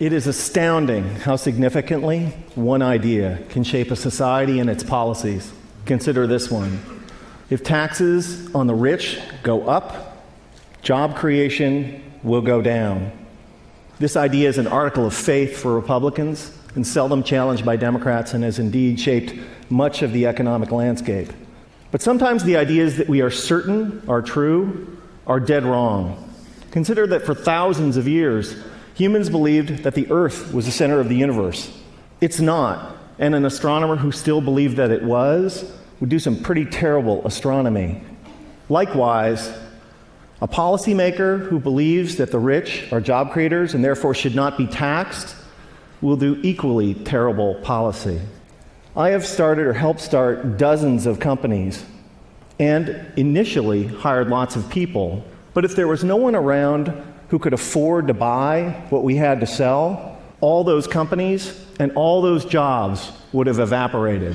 It is astounding how significantly one idea can shape a society and its policies. Consider this one. If taxes on the rich go up, job creation will go down. This idea is an article of faith for Republicans and seldom challenged by Democrats, and has indeed shaped much of the economic landscape. But sometimes the ideas that we are certain are true are dead wrong. Consider that for thousands of years, humans believed that the Earth was the center of the universe. It's not, and an astronomer who still believed that it was would do some pretty terrible astronomy. Likewise, a policymaker who believes that the rich are job creators and therefore should not be taxed will do equally terrible policy. I have started or helped start dozens of companies and initially hired lots of people. But if there was no one around who could afford to buy what we had to sell, all those companies and all those jobs would have evaporated.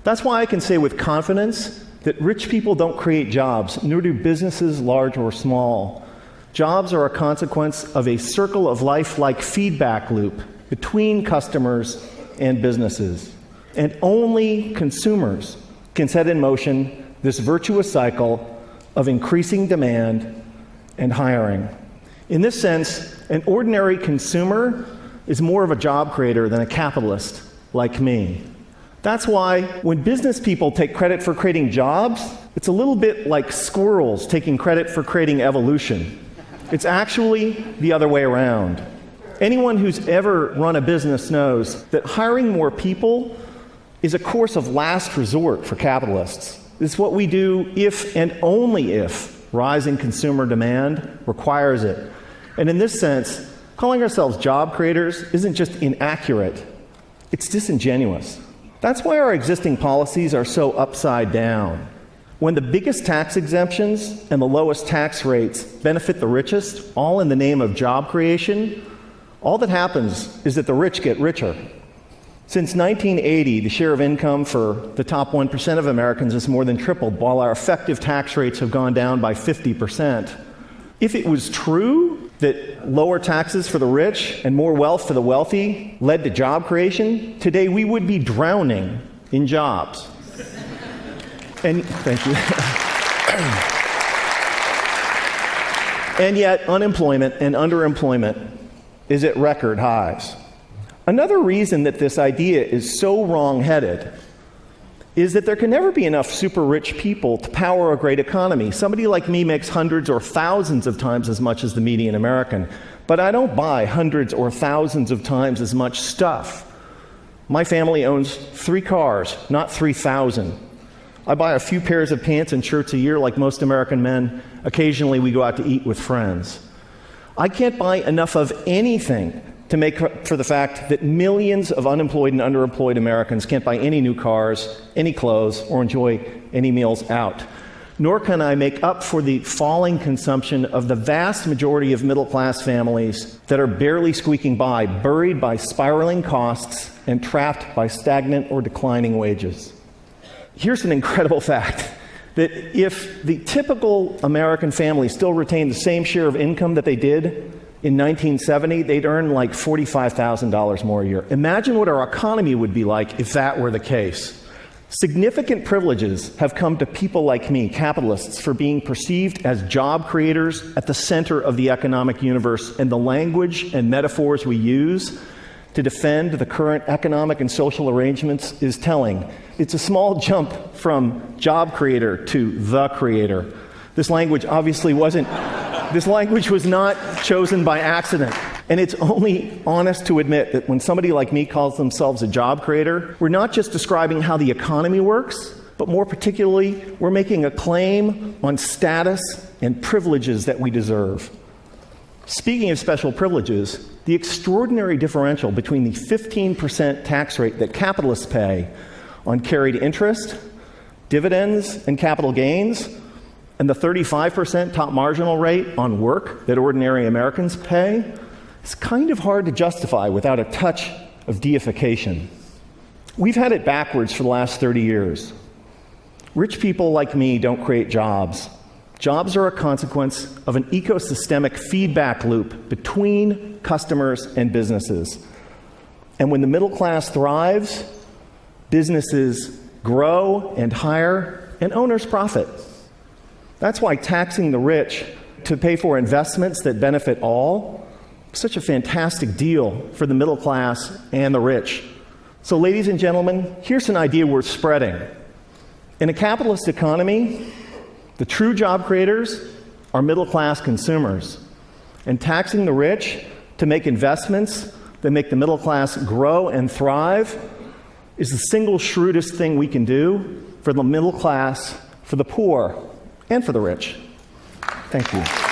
That's why I can say with confidence that rich people don't create jobs, nor do businesses large or small. Jobs are a consequence of a circle of life-like feedback loop between customers and businesses. And only consumers can set in motion this virtuous cycle of increasing demand and hiring. In this sense, an ordinary consumer is more of a job creator than a capitalist like me. That's why when business people take credit for creating jobs, it's a little bit like squirrels taking credit for creating evolution. It's actually the other way around. Anyone who's ever run a business knows that hiring more people is a course of last resort for capitalists. It's what we do if and only if rising consumer demand requires it. And in this sense, calling ourselves job creators isn't just inaccurate, it's disingenuous. That's why our existing policies are so upside down. When the biggest tax exemptions and the lowest tax rates benefit the richest, all in the name of job creation, all that happens is that the rich get richer. Since 1980, the share of income for the top 1% of Americans has more than tripled, while our effective tax rates have gone down by 50%. If it was true that lower taxes for the rich and more wealth for the wealthy led to job creation, today we would be drowning in jobs. And thank you. And yet, unemployment and underemployment is at record highs. Another reason that this idea is so wrong-headed is that there can never be enough super rich people to power a great economy. Somebody like me makes hundreds or thousands of times as much as the median American, but I don't buy hundreds or thousands of times as much stuff. My family owns 3 cars, not 3,000. I buy a few pairs of pants and shirts a year like most American men. Occasionally we go out to eat with friends. I can't buy enough of anything to make up for the fact that millions of unemployed and underemployed Americans can't buy any new cars, any clothes, or enjoy any meals out. Nor can I make up for the falling consumption of the vast majority of middle-class families that are barely squeaking by, buried by spiraling costs and trapped by stagnant or declining wages. Here's an incredible fact, that if the typical American family still retained the same share of income that they did in 1970, they'd earn like $45,000 more a year. Imagine what our economy would be like if that were the case. Significant privileges have come to people like me, capitalists, for being perceived as job creators at the center of the economic universe, and the language and metaphors we use to defend the current economic and social arrangements is telling. It's a small jump from job creator to the creator. This language obviously wasn't, this language was not chosen by accident. And it's only honest to admit that when somebody like me calls themselves a job creator, we're not just describing how the economy works, but more particularly, we're making a claim on status and privileges that we deserve. Speaking of special privileges, the extraordinary differential between the 15% tax rate that capitalists pay on carried interest, dividends, and capital gains, and the 35% top marginal rate on work that ordinary Americans pay, is kind of hard to justify without a touch of deification. We've had it backwards for the last 30 years. Rich people like me don't create jobs. Jobs are a consequence of an ecosystemic feedback loop between customers and businesses. And when the middle class thrives, businesses grow and hire, and owners profit. That's why taxing the rich to pay for investments that benefit all is such a fantastic deal for the middle class and the rich. So, ladies and gentlemen, here's an idea worth spreading. In a capitalist economy, the true job creators are middle-class consumers. And taxing the rich to make investments that make the middle class grow and thrive is the single shrewdest thing we can do for the middle class, for the poor, and for the rich. Thank you.